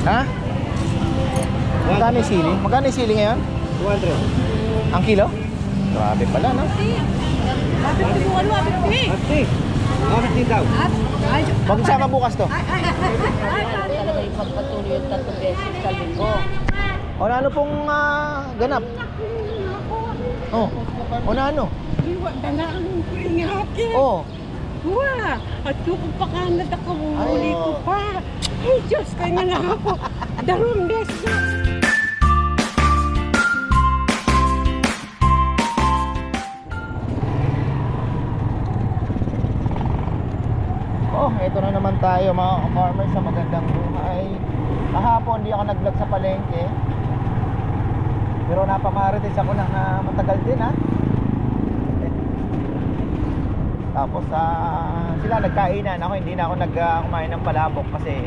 Ha? Magkano yung sili? Magkano yung sili ngayon? 200. Ang kilo? Grabe pala, no? Abit ko ano, abit ko eh. Ate, din daw. Magsama bukas to. Talaga ipagpatuloy yung 3 beses sa linggo. O na ano pong ganap? Oh. O na ano? Iwa na na ang ingake. Oh. Wah, at yung pakanad ako, uli ko pa. Ay, Diyos, kanya na ako. 2 beses na. Oh, ito na naman tayo mga farmers sa magandang buhay. Kahapon hindi ako nag-vlog sa palengke. Pero napamarites ako ng matagal din ha. Tapos sila nagkainan. Ako hindi na ako kumain ng palabok kasi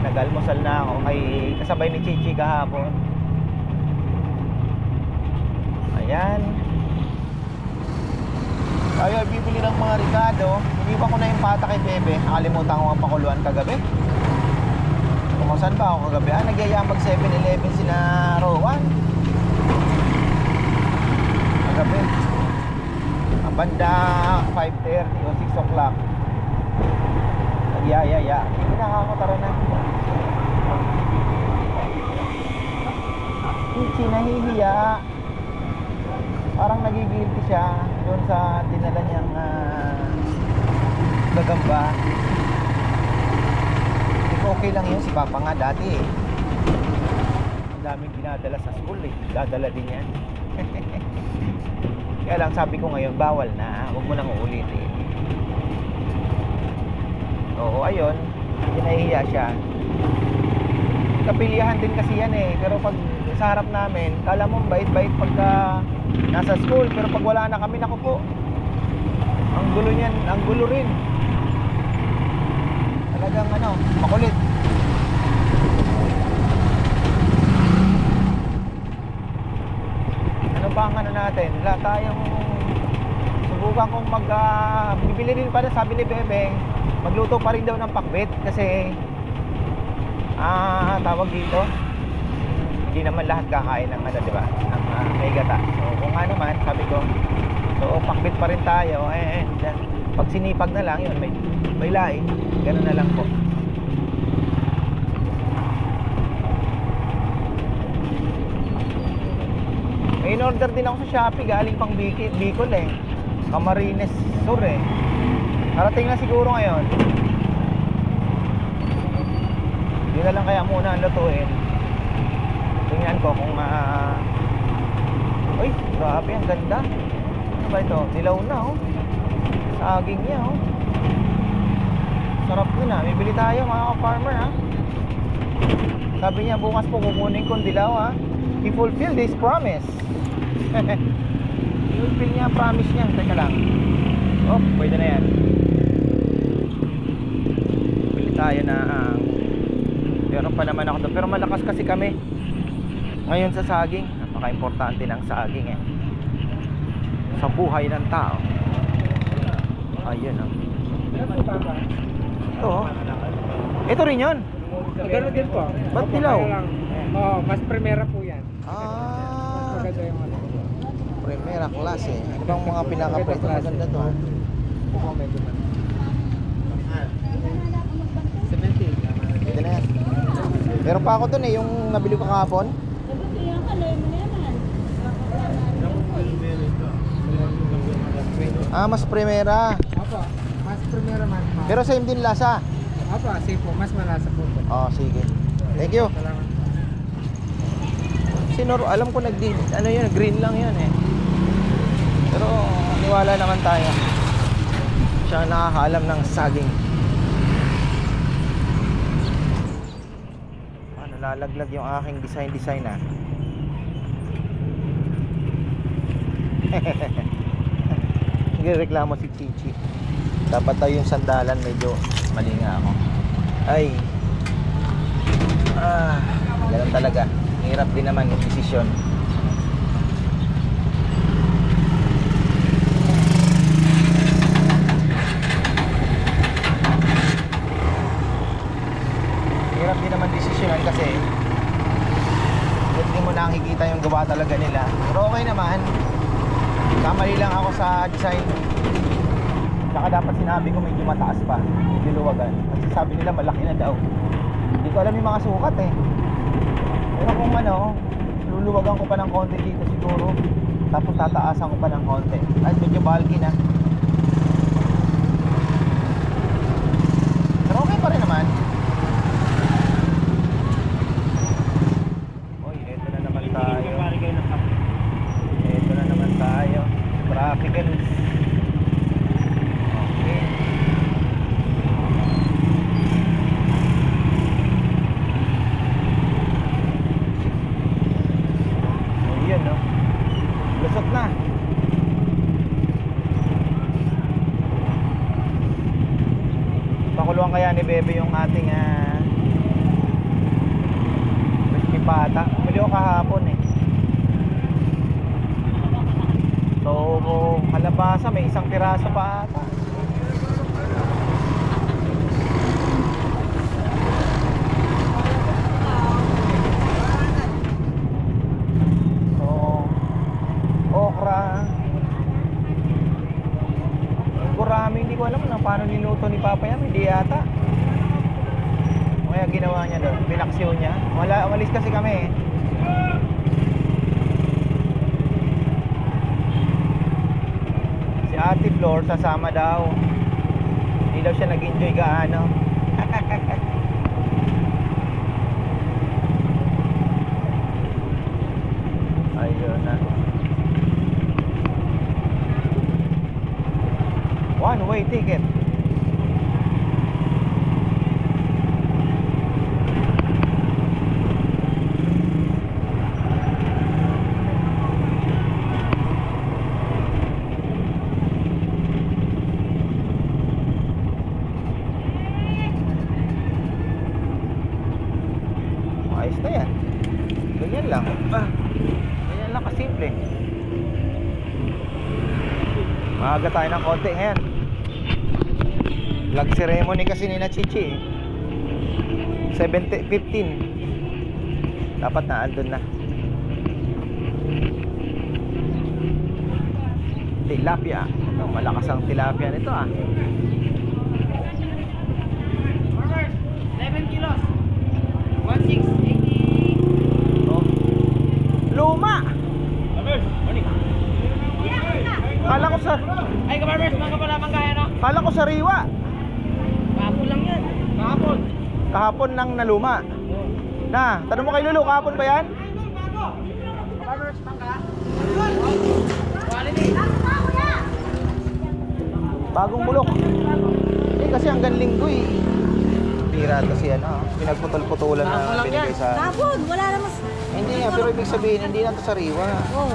nag-almusal na ako kay kasabay ni Chichi kahapon. Ayan. Tayo bibili ng mga Ricardo. Iniwan ko na yung pata kay Bebe. Nakalimutan ko ang pakuluan kagabi. Kung saan ba ako kagabi? Nagyayaan mag 7-Eleven si na Rowan kagabi. Ang banda 5:30 o 6 o'clock. Nagyayaya. Hindi nakakatara na. Chichi nahihiya. Parang nagigilty siya doon sa dinala niyang gagamba. Hindi ko okay lang yun. Si Papa nga dati eh. Ang daming dinadala sa school eh. Dadala din yan. Kaya lang sabi ko ngayon, bawal na. Huwag mo nang uulitin. Oo, ayun. Nahihiya siya. Kapilihan din kasi yan eh. Pero pag sa harap namin, kala mo bait-bait pagka nasa school, pero pag wala na kami, naku po, ang gulo niyan, ang gulo rin. Talagang makulit. Ano ba ang natin? Wala tayong subukan kong bibili rin pa na, sabi ni Bebe, magluto pa rin daw ng pakbet kasi tawag dito, hindi naman lahat kakain ng di ba? Ng may gata. So kung nga naman, sabi ko, so pakbit pa rin tayo pag sinipag na lang yun, may laing. Ganun na lang po. May in-order din ako sa Shopee, galing pang Bicol eh. Camarines Sur eh. Narating na siguro ngayon. Yun na lang kaya muna ang lutuin. Tingnan ko kung uy, grabe, ang ganda. Ano ba ito? Dilaw na oh. Saging niya oh. Sarap yun bibili tayo mga ka-farmer ha. Sabi niya bukas po kukunin kong dilaw ha. He fulfilled his promise. I-fulfill niya ang promise niya. Teka lang. Oh, pwede na yan. Bili tayo na meron pa naman ako doon. Pero malakas kasi kami ngayon sa saging. Napaka-importante ng saging sa buhay ng tao. Ayun ito oh. Ito rin yun. Gano'n din po. Ba't dilaw? Mas primera po yan. Maganda yung primera klase. Ano bang mga pinaka-preto? Maganda to medyo man 70. Pwede na yan. Meron pa ako dun yung nabili ko kahapon. Mas primera. Opo, mas primera man. Pero same din lasa. Opo, same po. Mas malasa po. Oh, sige. Thank you. Salamat. Sinoro, alam ko green lang yun eh. Pero niwala naman tayo. Siya ang nakakaalam ng saging. Lalaglag yung aking design Nagreklamo si Chichi. Dapat tayo yung sandalan, medyo mali nga ako. Ay ganun talaga. Hirap din naman yung desisyon. Hirap din naman desisyonan kasi hindi mo nakikita yung gawa talaga nila. Pero okay naman. Kamali lang ako sa design. Saka dapat sinabi ko medyo mataas pa, medyo luwagan. Kasi sabi nila malaki na daw. Hindi ko alam yung mga sukat eh. Pero kung ano, luluwagan ko pa ng konti dito siguro. Tapos tataasan ko pa ng konti. Ay, medyo bulky na. Pero okay pa rin naman. Uy, eto na naman tayo. Eto na naman tayo. Trafficals. Okay. Ayan, no? Lusot na. Pakuluan kaya ni Bebe yung ating crispy pata. Muli ko kahapon eh. So, kalabasa may isang piraso pa ata. So, okra. Yung gurami, hindi ko alam na paano niluto ni Papa yan. Hindi yata. Kaya ginawa niya doon. Pinaksiw niya. Umalis kasi kami eh. Si Ate Flor sasama daw. Hindi daw siya nag-enjoy gaano. Ayun na. One-way ticket. Ayos na yan. Ganyan lang. Ganyan lang kasimple. Maaga tayo ng konti ngayon. Flag ceremony kasi ni na Chichi 7:15. Dapat na andun na. Tilapia. Ito, malakas ang tilapia nito ah. 11 kilos. 1680. Oh. Luma. Kala ko sa Ay, kabarbers, mga pala manggaya no? Kala ko sariwa. Kahapon lang yan. Kahapon. Kahapon nang naluma. Na, tanong mo kay Lulu, kahapon ba yan? Kabarbers, mangga. Quality. Bagong bulok. Eh kasi hanggang linggo eh. Tira kasi ano, pinagputol-putulan na binigay sa... Kapon, wala naman. Hindi nga, pero ibig sabihin, hindi na ito sariwa. Oh.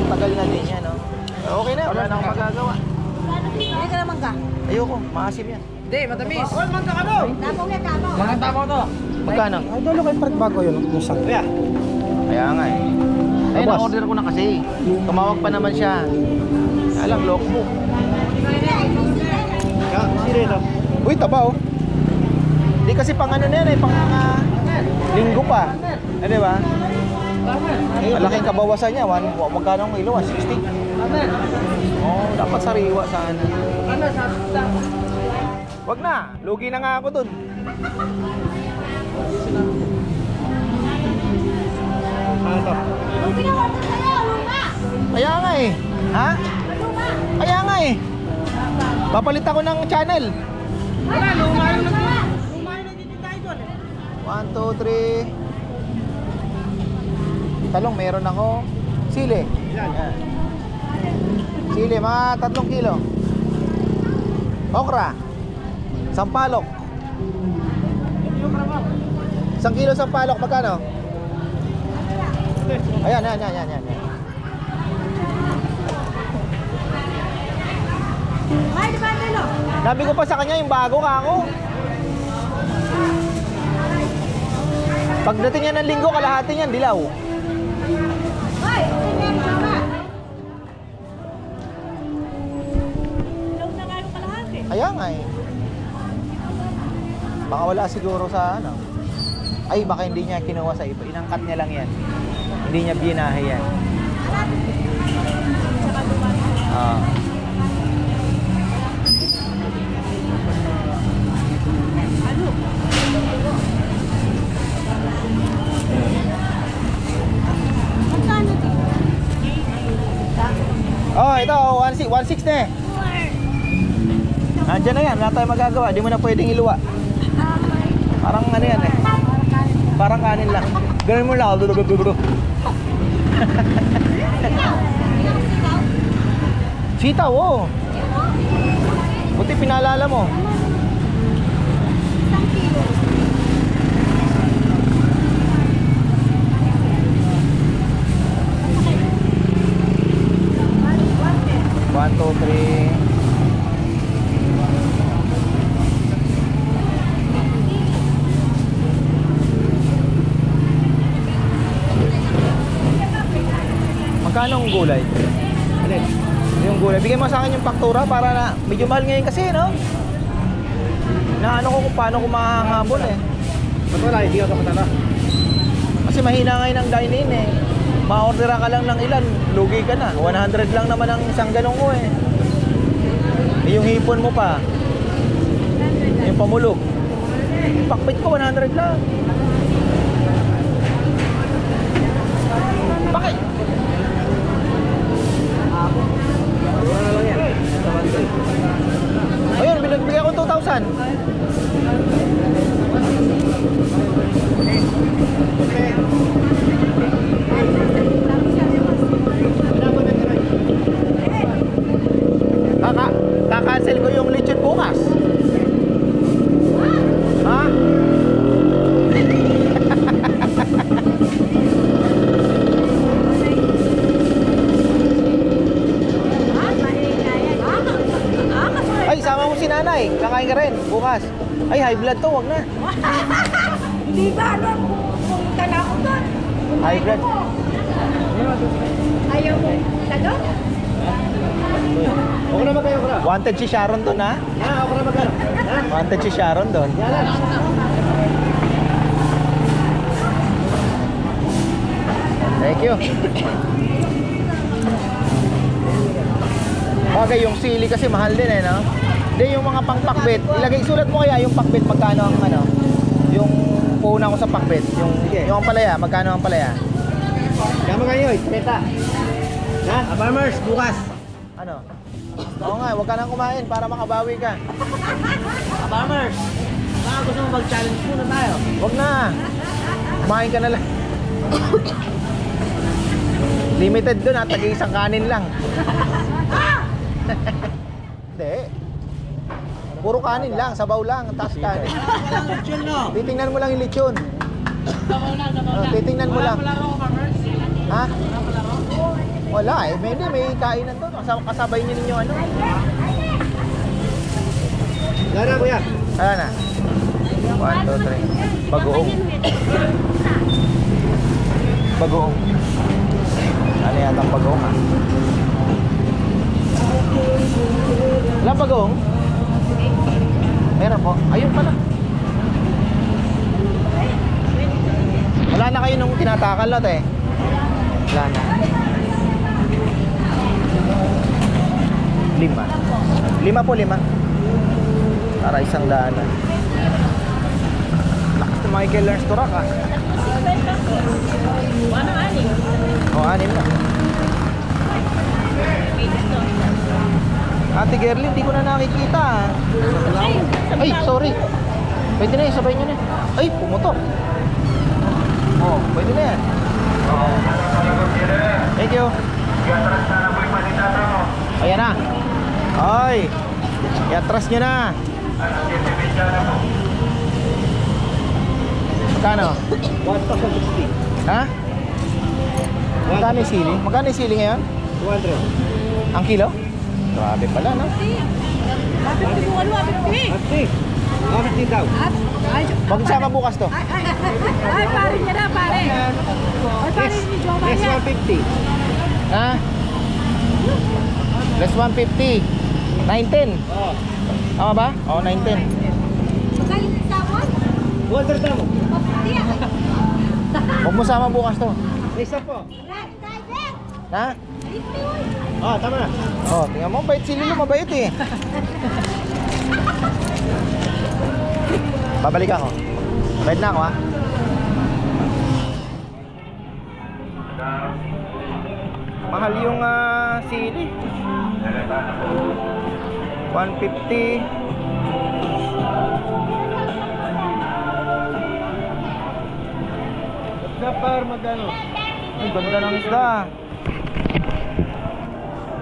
Tagal na din yan, no? Okay na, wala na akong magagawa. Hindi ka naman ka. Ayoko, maasim yan. Hindi, matamis. Hoy, mangga ka no? Tapos yan, tapos. Mga tamo to. Magkano? Ay, dolo kay Park Bago yun. Yung sakto. Kaya nga eh. Ay, na-order ko na kasi. Tumawag pa naman siya. Alam, logbook. Sino ito? Uy, taba oh. Hindi kasi pang ano na yan eh, pang linggo pa. Di ba? Malaking kabawasan niya. Magkano ang kilo? 160? Oh, dapat sariwa sana. Wag na, lugi na nga ako dun. Kaya nga eh. Ha? Kaya nga eh. Papalit ako ng channel. Wala, luma yung nag... 1, 2, 3. Talong meron ako. Sili. Yan. Sili, mga 3 kilo. Okra. Sampalok. 1 kilo sampalok, magkano? Ayan. Ay, di ba, Lilo? Sabi ko pa sa kanya yung bago ka ako. Pagdating niya ng linggo, kalahati niyan, dilaw. Ay, meron ka. Ilog na nga yung kalahati. Kaya nga eh. Baka wala siguro sa ano. Ay, baka hindi niya kinuha sa iba. Inangkat niya lang yan. Hindi niya binahe yan. Ah. Oh, ito, 1.6 na eh. Nandiyan na yan, wala tayong magagawa. Di mo na pwedeng iluwa. Parang ano yan eh. Parang kanin lang. Ganun mo lang. Sitaw, oh. Buti pinaalala mo. One, two, three. Magkano ang gulay? Alin? Yung gulay. Bigyan mo sa akin yung faktura para na medyo mahal ngayon kasi, no? Na ano ko kung paano ko makakabol eh. Ba't wala? Hindi ako matala. Kasi mahina ngayon ang dine-in eh. Ma-ordera ka lang ng ilan, lugi ka na. 100 lang naman ang isang ganong ko eh. Eh yung hipon mo pa. Yung pamulog. Yung pakbit ko 100 lang. Bakit? Wala lang yan. Ayun, bigyan ko 2,000. Kaka-cancel ko yung lechon bukas. Ha? Ay, sama mo si nanay. Kakain ka rin bukas. Ay, high blood to, wag na. Di ba ano, pumunta na ako doon. High blood. Ayaw mo punta doon? Ako na magkayo ko na. Wanted si Sharon doon, ha? Ako na magkayo. Wanted si Sharon doon. Yan lang. Thank you. Okay, yung sili kasi mahal din eh, no? Hindi, yung mga pangpakbit. Ilagay, sulat mo kaya yung pakbit, magkano ang ano? Yung puuna ko sa pakbit. Yung ampalaya, magkano ang ampalaya? Kaya magkayo, Teta. Ha? Farmers, bukas. Ano? Oo nga, huwag ka nang kumain para makabawi ka. Farmers, baka gusto mo mag-challenge muna tayo. Huwag na. Kumain ka na lang. Limited doon, at tag-isang kanin lang. Hindi. Puro kanin lang, sabaw lang, tapos kanin. Titingnan mo lang yung lechon. Titingnan mo lang. Ha? Wala eh, may kainan doon. Kasabay niyo ninyo ano. Gana, kuya. Ayan na. 1, 2, 3. Bagoong. Bagoong. Ano yata ang bagoong ha? Wala bagoong? Meron po. Ayun pala. Wala na kayo nung tinatakal na eh. Wala na. 5. 5 po, 5. Para 100 na. Lakas na Michael Learns to Rock, ha? O, 6 na. Ate Gerly, hindi ko na nakikita, ha? Ay, sorry. Pwede na, sabay nyo na. Ay, pumutok. Oh, pwede na yan. Thank you. Ayan na. Ay, iatras nyo na. Magkano? 1,060. Ha? Magkano yung sili? Magkano yung sili ngayon? 200. Ang kilo? Grabe pala, no? Bakit mo ano, Abit? 50. 50 daw. Magsama bukas to. Ay, pare niya na, pare. Ay, pare ni Jowa Less yan. 150. Ha? Less 150. 910. Oh. Tama ba? Oo, 910. Magaling sa sabon? 200 daw. Hindi, mo sama bukas to. Isa po. Ha? Oh, tama na. Oh, tingnan mo, bait si Lilo, mabait eh. Babalik ako. Bait na ako ha. Mahal yung sili. 150. Gapar, magano? Ay, ganda ng isda.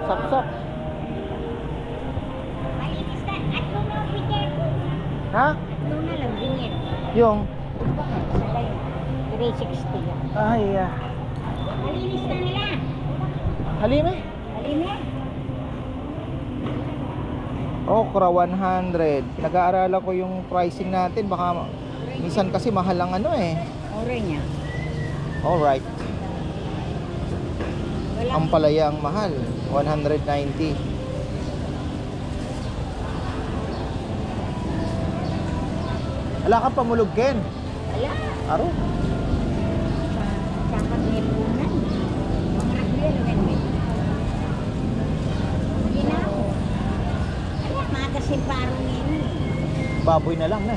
Sap-sap. Ha? Tuna lang, bingit. Yung? 360 yan. Ay, Malinis na nila. halime. Malinis. Okra 100. Nag-aaralan ko yung pricing natin. Baka minsan kasi mahal ang ano eh. Ore niya. Alright. Wala. Ang palaya ang mahal. 190. Wala ka pamulog, Ken. Wala. Aro. Saka may punan. Mga ragyan, ganyan. Hindi na ako. Wala, magasin parang yun. Baboy na lang na.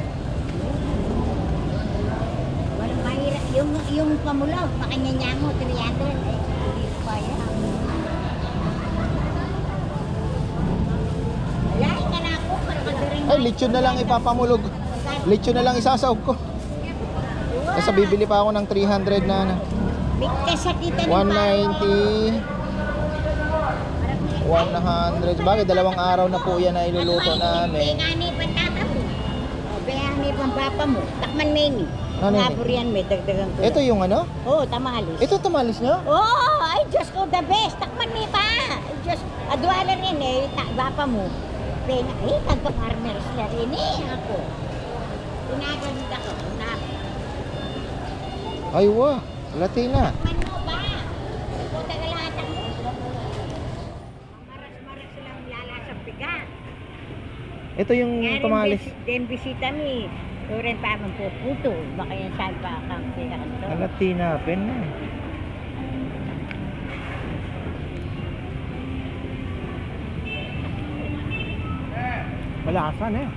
Walang mahirap. Yung pamulog, pakanyanya mo, 300. Hindi ko kaya. Wala, ka na ako. Parang kadaring Ay, lechon na lang ipapamulog. Lechon na lang isasawag ko. Kasi bibili pa ako ng 300 na ano. Bigkas sa kita ng 190. 100. Bagay, 2 araw na po yan na iluluto namin. Bengani pang tata mo. O, bengani pang papa mo. Takman meni. Ano yun? Ngapur yan, may dagdagan ko. Ito yung ano? Oo, tamalis. Ito tamalis nyo? Oo, ay Diyos ko, the best. Takman mi pa. Ay Diyos, adwala rin eh. Papa mo. Benga, kagka-farmers na rin eh. Ako. Tinaganda ko. Ay, wah. Latina. Takman mo ba? Ito tagalatan mo. Maras-maras silang lalasang bigat. Ito yung tamalis. Den bisita mi. Uren pa man po puto. Baka yan saan pa kang pinakanto. Latina, pen na. Malasan eh.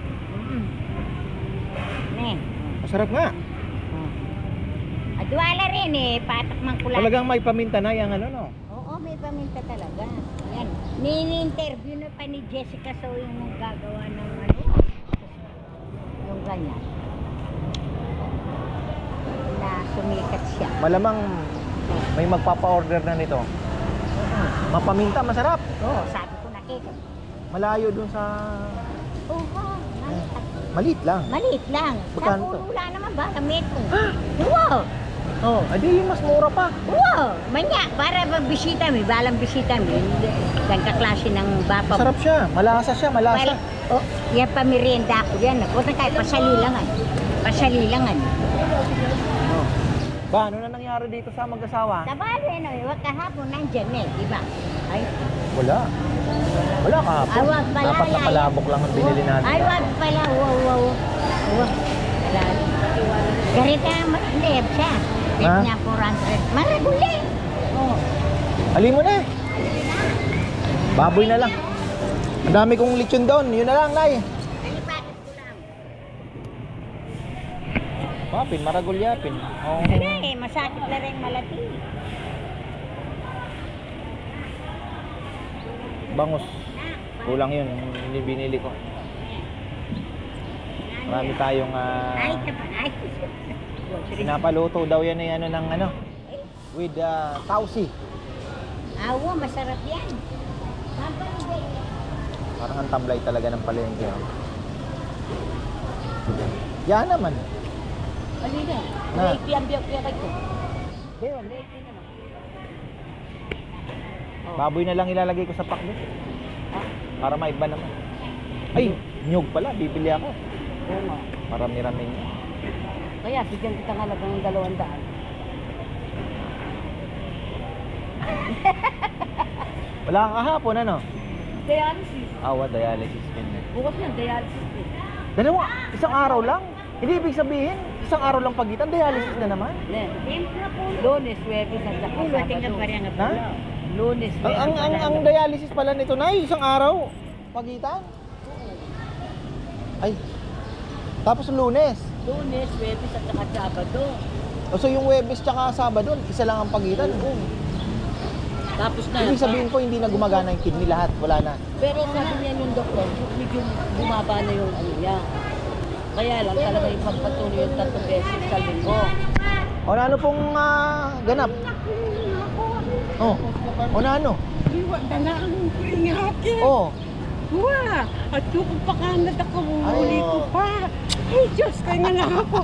Ne. Masarap nga. Adwala rin eh. Patakman ko lang. Talagang may paminta na yung ano, no? Oo, may paminta talaga. Yan. Nini-interview na pa ni Jessica So yung gagawa ng ano. Yung ganyan. Na sumikat siya. Malamang may magpapa-order na nito. Mapaminta, masarap. Oo, sabi ko nakita. Malayo dun sa... Oo, Maliit lang. maliit lang. Magkano to? Sa pula naman ba? Na metro. Wow! Oh, adi yung mas mura pa. Wow! Manya, para pag bisita mi, balang bisita mi, yung kaklase ng bapa mo. Masarap siya. Malasa siya, malasa. Oh, yan pa merienda ako yan. Huwag na tayo, pasalilangan. Pasalilangan. Oh. Ba, ano na nangyari dito sa mag-asawa? Tabalo yan o, huwag kahapon nandyan eh, di ba? Ay, Wala. Wala kahapon. Ay, wag pala, Apat na ay, palabok lang ang binili natin. ay, wag pala, wow. Wala. Garita, lehab siya. Lehab Ha? niya 400. Maraguli. Oh. Alin mo na eh. Baboy na lang. Ang dami kong lechon doon. Yun na lang, Nay. Nalipatas ko lang. Mapin, maragulyapin. Oh. Ano eh, masakit na rin malati. Bangus. Kulang yun. Yung binili ko. Marami tayong Ay, ay. pinapaluto daw yan ay ano ng ano. With tausi. Awa, masarap yan. Parang ang tamlay talaga ng palengke. Oh. Yan naman. Alina, Na. may piyang-piyang ko. Pero, may naman. Baboy na lang ilalagay ko sa pakbet. Para maiba naman. Ay, nyug pala. Bibili ako. Oo nga. Marami-rami niya. Kaya, bigyan kita nga lang ng 200. Wala ka kahapon, ano? Dialysis. Awa, dialysis din. Bukas yan, dialysis. Dalawa, isang araw lang. Hindi ibig sabihin, isang araw lang pagitan, dialysis na naman. Siyempre po. Lunes, Webes at saka Lumating na Sabado. pa rin ang Ha? pala. Lunes, Ang, ang, ang, ang dialysis pala nito na isang araw pagitan. Ay. Tapos Lunes. Lunes, Webes at saka Sabado. O so yung Webes tsaka Sabado, isa lang ang pagitan. Tapos na. Ibig sabihin ko hindi na gumagana yung kidney lahat, wala na. Pero sabi niya nung doktor, medyo bumaba na yung ano niya. Kaya lang talaga ipagpatuloy yung 3 beses sa linggo. O ano pong ganap? Oh. O na ano? Iwa na na ang ingatan. Oh. Wah! At yung pa kanad ako, Ay. huli ko pa. Ay, Diyos, kaya nga lang ako.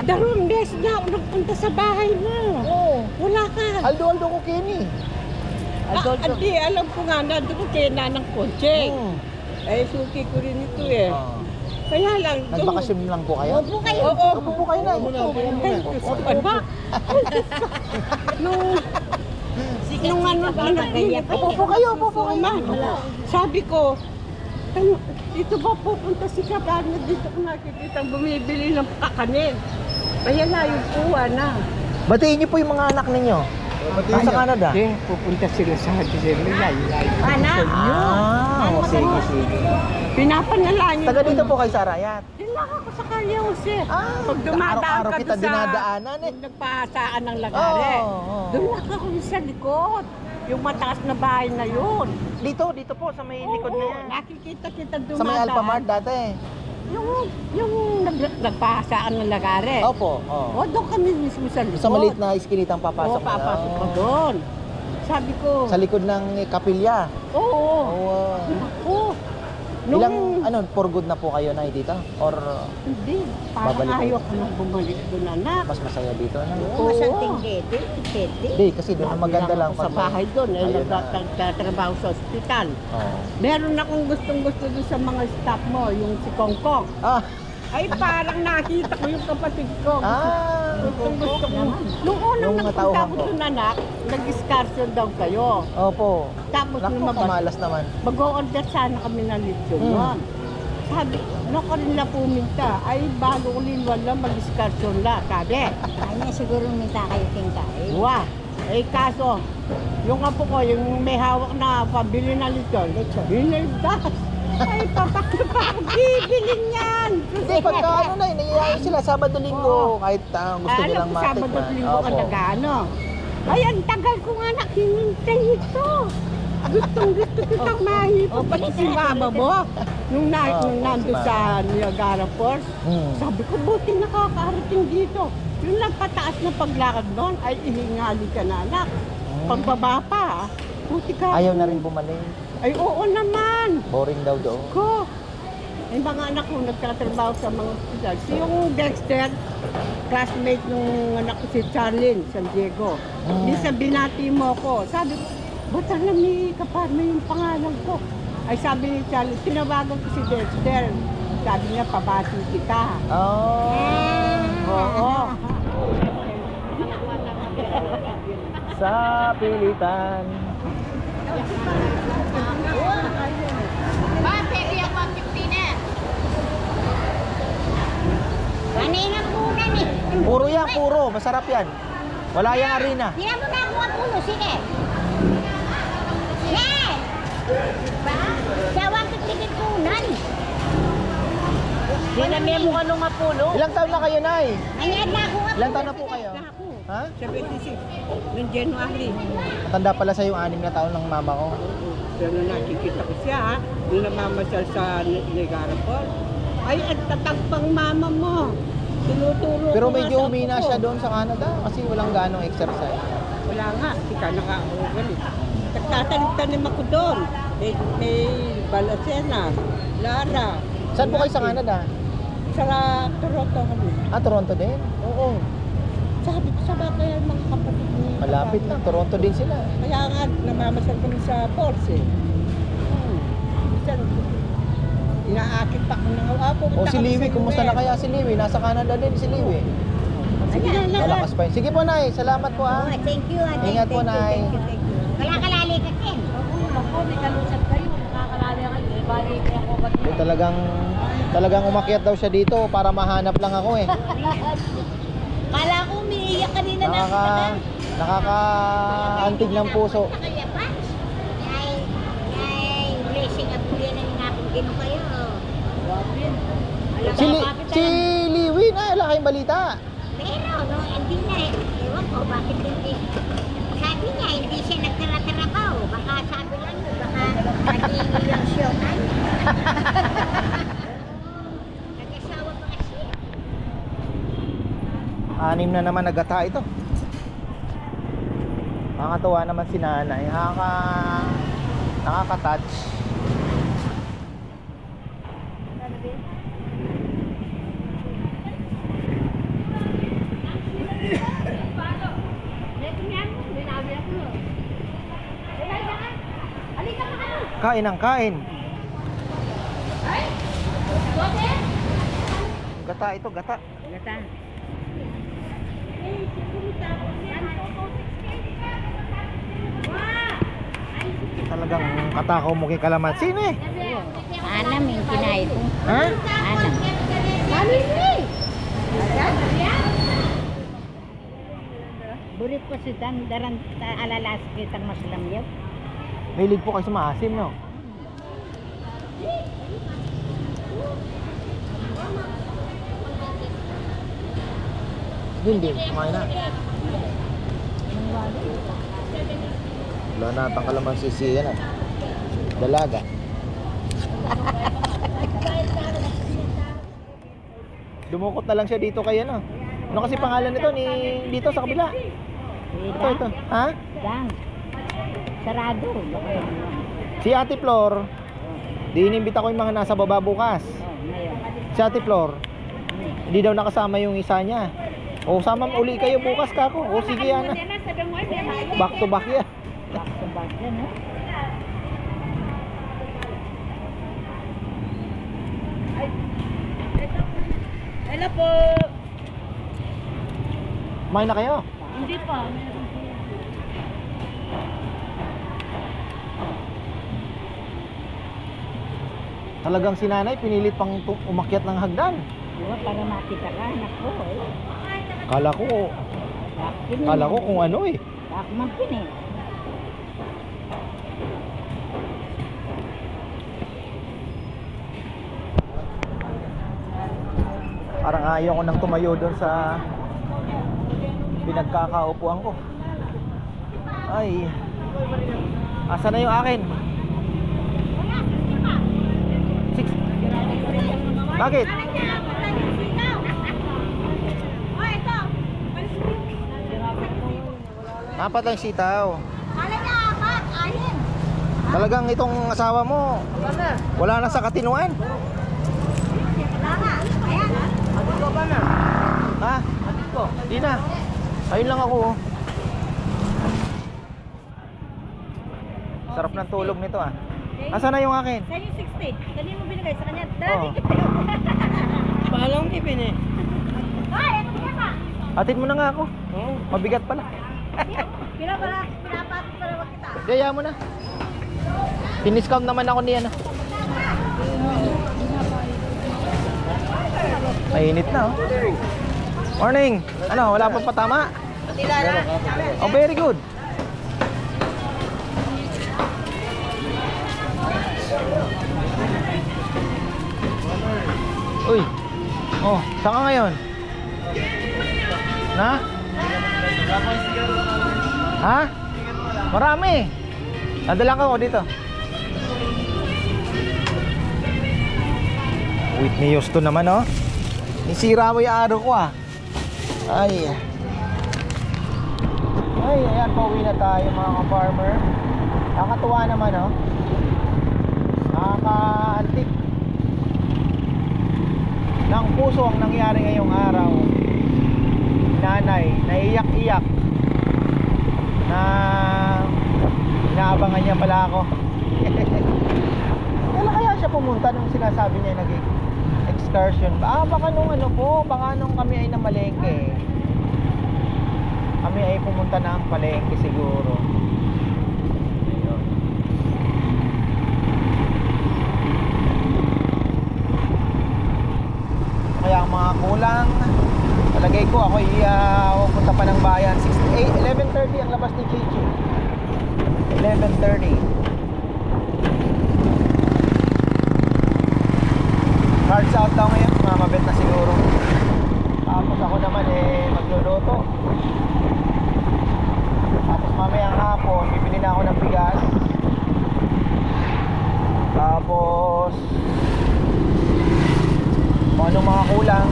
Dalawang beses na ako nagpunta sa bahay mo. Oh. Wala ka. Aldo ko Kenny. Hindi, alam ko nga, nandun ko kaya na ng kotse. Hmm. Ay, suki ko rin ito eh. Oh. Kaya lang, Nagbakasyon lang po kayo? Opo kayo. Oo. Upo po kayo na. Ay, Diyos ko ba? Ay, Diyos ko. Nung ano ba Upo po kayo, upo po kayo. Sabi ko, dito ba pupunta si Kabarna? Dito ko nakikita bumibili ng kakanin. Kaya na yung puwa na. Batiin niyo po yung mga anak ninyo. Nasa Canada. Pupunta sila sa December. Anak. Ah, sige, sige. Pinapanalangin Taga dito po kay Sarayat. Dilang ako sa Kaya Jose. Ah, Pag dumadaan araw-araw ka kita doon sa dinadaanan eh. yung nagpahasaan ng lagare. Oo. Doon lang ako sa likod. Yung mataas na bahay na yun. Dito po sa may likod na yan. Nakikita kita dumadaan. Sa may Alphamart dati. Yung nagpahasaan ng lagare. Opo. O, doon kami mismo sa likod. Sa maliit na iskinitang papasok. Oo, papasok Oh. ko doon. Sabi ko, Sa likod ng kapilya. oo. Oh. Ako. Ilang, for good na po kayo na dito? Or Hindi. Parang Babalik ayaw ko nang bumalik doon, anak. mas masaya dito? Na? Oo, masanting dede. Dede. Hindi, kasi doon ang maganda lang. Sa pag may- bahay doon, Ayun na. nagtatrabaho sa ospital. Oo. Meron akong gustong-gusto doon sa mga staff mo, yung si Kongkong. Ah, Ay, parang nakita ko yung kapatid ko. Gustong-gusto ko. Nung unang Yung nagpunta tauhan ko ko. doon, anak, nag-excursion daw kayo. opo. Tapos Naku, lumabas, kamalas naman. mag-o-order sana kami ng lechon Hmm. noon. Sabi, naku rin na puminta. Ay, bago ko linwan lang, mag-excursion lang. Sabi, Ay na siguro minta kayo tingkay. wah, eh kaso, yung apo ko, yung may hawak na pabili na lechon, binigdas. Ay, papak pa ako bibili niyan. Hindi, pagka ano na, naiyayain sila Sabado-Linggo. Kahit gusto nilang matik. Sabado at linggo ka nag-ano. Ay, ang tagal ko nga nakinintay ito. Gusto kitang mahipo. Pati si mama mo, nung nandun sa Niagara Falls, sabi ko, buti nakakarating dito. Yung lang pataas na paglakad noon, ay ihingali ka na, anak. Pagbaba pa, buti ka. Ayaw na rin bumalik. Ay, oo naman. Boring daw doon. Ko. Yung mga anak ko nagtatrabaho sa mga ospital. Si yung Dexter, classmate nung anak ko si Charlene San Diego. Minsan binati mo ko. Sabi ko, ba't alam ni Kaparma yung pangalan ko? Ay sabi ni Charlene, tinawagan ko si Dexter. Sabi niya, pabati kita. Oh. Oo. Sa pilitan. Kanina punan eh. Puro yan, puro. Masarap yan. Wala yung harina. Hindi mo na ako puno. Sige. Sige. Ba? Sawang kitigit punan. Dinamihan mo ka nung mapulo. Ilang taon na kayo, Nay? Ayan na ako nga. Ilang taon na po kayo? Ha? 76. Noong January. Matanda pala sa yung 6 na taon ng mama ko. Pero nakikita ko siya, ha? Yung namamasyal sa Niagara Falls. Ay, ang tatag pang mama mo. Tinuturo Pero ko nga medyo sa umina apo ko. siya doon sa Canada kasi walang ganong exercise. Wala nga, sika naka-oval eh. Nagtatanim-tanim ako doon. May Balacena, Lara. Saan po kayo sa Canada? Sa Toronto kami. Ah, Toronto din? Oo. Sabi ko sa bata yung mga kapatid niya. Malapit na, Toronto din sila. Kaya nga, namamasyal kami sa Falls eh. Minsan, inaakit pa ko ng apo. O si Liwi, kumusta na kaya si Liwi? Nasa Canada din si Liwi. Ayan. Malakas pa yun. Sige po, Nay. Salamat po, Oh, ah. thank you. Ingat po, Nay. Wala kalali ka, Ken. Ako, may kalusap kayo. Nakakalala kayo. bali kaya ko ba Hindi, talagang umakyat daw siya dito para mahanap lang ako eh. Kala ko umiiyak kanina na. Nakakaantig ng puso. Kaya pa. Ay, blessing at kuya na yung aking gino kayo. Si Liwin, wala kayong balita. Pero, no, hindi na eh. Ewan ko, bakit hindi? Sabi niya, hindi siya nagtara-trabaho. Baka sabi lang yun, baka naging yung showtime. Nag-asawa pa kasi. 6 na naman nagata ito. Nakakatuwa naman si nanay. Nakaka-touch. Kain ang kain. Gata ito, gata. Gata. Talagang katakaw mo kay kalamansi eh. Anam yung kinain ko. Ha? Anam. Burit ko si Dan daran alalas kitang maslamyaw. Mahilig po kayo sa maasim, no? Hindi, kumain na. Wala na atang kalamansi siya na. Dalaga. Dumukot na lang siya dito kay ano. Ano kasi pangalan nito ni dito sa kabila? Ito. Ha? Dan. Sarado. Si Ate Flor. Di inimbita ko yung mga nasa baba bukas. Si Ate Flor. Hindi daw nakasama yung isa niya. O sama mo uli kayo bukas kako. O sige yan. Back to back yan. Back to back yan, no? Hello po. Kumain na kayo? Hindi pa. Talagang si nanay pinilit pang umakyat ng hagdan. Diba, para makita ka, anak ko, eh. Kala ko kung ano eh. Bakman pin eh. Parang ayaw ko nang tumayo doon sa pinagkakaupuan ko. Ay. Asa na yung akin? 6. Bakit? Apat lang sitaw. Talagang itong asawa mo wala na sa katinuan. Ha? Di na. Ayun lang ako. Sarap ng tulog nito ah. Asa na yung akin? Saan yung 60? Dali mo binigay sa kanya. Oo. Pahalong kipin eh. Atid mo na nga ako. Mabigat pala. Pinapatarawa kita. Gaya mo na. Piniscount naman ako niyan. Mainit na oh. Morning. Ano, wala pa patama? Oh, very good. Uy. Oh, saan ka ngayon? Na? Ha? Marami. Nadala ko dito. Whitney Houston naman oh. Nisira mo yung araw ko ah. Ay. Ay, ayan, pauwi na tayo mga ka-farmer. Nakakatuwa naman oh. Nakaka-antik ng puso ang nangyari ngayong araw. Nanay, naiyak-iyak na inaabangan niya pala ako. Kailan kaya siya pumunta nung sinasabi niya nag-excursion ba? Baka nung ano po, baka nung kami ay namalengke. Kami ay pumunta na ang palengke siguro. kulang. Palagay ko ako pupunta pa ng bayan 11:30 ang labas ni Chichi. 11:30. Cards out daw ngayon, mamabit na siguro. Tapos ako naman magluluto. Tapos mamayang hapon bibili na ako ng bigas. Tapos kung anong mga kulang.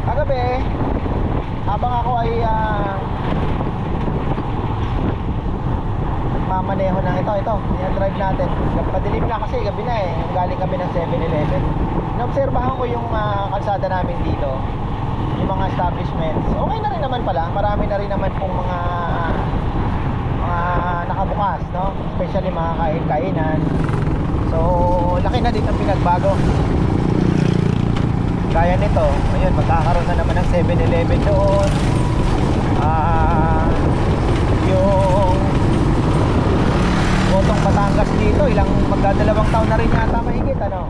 Kagabi habang ako ay mamaneho ng ito drive natin. Padilim na kasi, gabi na galing kami ng 7-Eleven. Naobserbahan ko yung kalsada namin dito, yung mga establishments. Okay na rin naman pala, marami na rin naman pong mga nakabukas, no? Especially mga kainan. So laki na din ang pinagbago. Gaya nito, ayun, magkakaroon na naman ng 7-Eleven doon. Yung Botong Batangas dito, magdadalawang taon na rin yata mahigit, ano?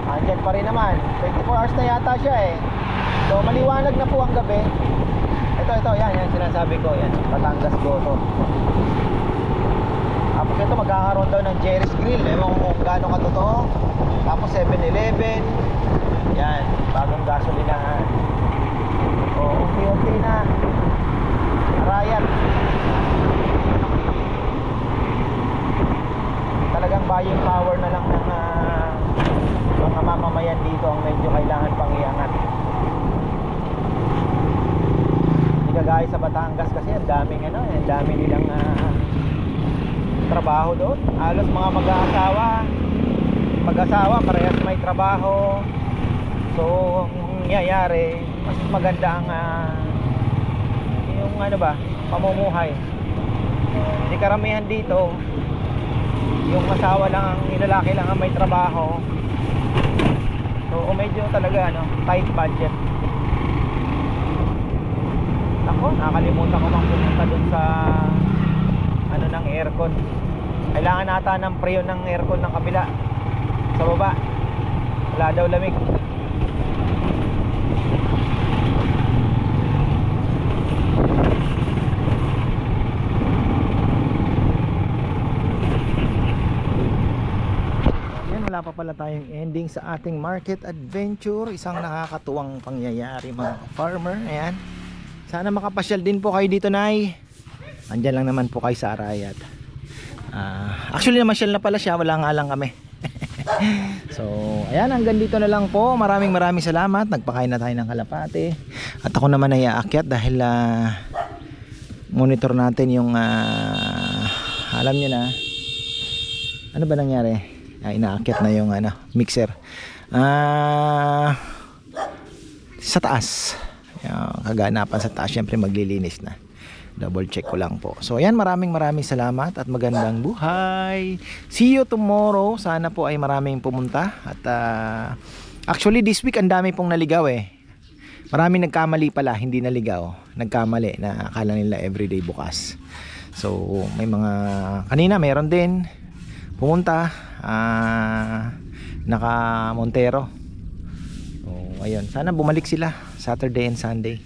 Andyan pa rin naman, 24 hours na yata siya So maliwanag na po ang gabi. Ito, yan sinasabi ko, yan, Batangas Goto. Tapos ito, magkakaroon daw ng Jerry's Grill, ewan ko kung gaano katotoo. Tapos 7-Eleven, yan, bagong gasolinahan. So unti-unti na Riot. Talagang buying power na lang ng mga mamamayan dito ang medyo kailangan pang iangat. Hindi kagaya sa Batangas kasi ang daming ang dami nilang trabaho doon. Halos mga mag-asawa parehas may trabaho. So ang nangyayari, mas maganda ang yung pamumuhay. Hindi karamihan dito yung asawa lang, yung lalaki lang ang may trabaho. So medyo talaga tight budget. Ako, nakalimutan ko mang pumunta dun sa ng aircon. Kailangan nata ng preo ng aircon ng kabila sa baba. Wala daw lamig. Wala pa pala tayong ending sa ating market adventure. Isang nakakatuwang pangyayari mga farmer. Ayan. Sana makapasyal din po kayo dito, Nay. Andyan lang naman po kayo sa Arayat. Actually namasyal na pala siya, wala nga lang kami. So ayan, hanggang dito na lang po. Maraming salamat. Nagpakain na tayo ng kalapate. At ako naman ay aakyat dahil monitor natin yung alam nyo na ano ba nangyari. Inaakyat na yung mixer sa taas, yung kaganapan sa taas. Syempre maglilinis na, double check ko lang po. So ayan, maraming salamat at magandang buhay. See you tomorrow. Sana po ay maraming pumunta. At actually this week ang dami pong naligaw Maraming nagkamali pala, hindi naligaw, nagkamali na akala nila everyday bukas. So may mga kanina meron din pumunta naka Montero. So ayun, sana bumalik sila Saturday and Sunday.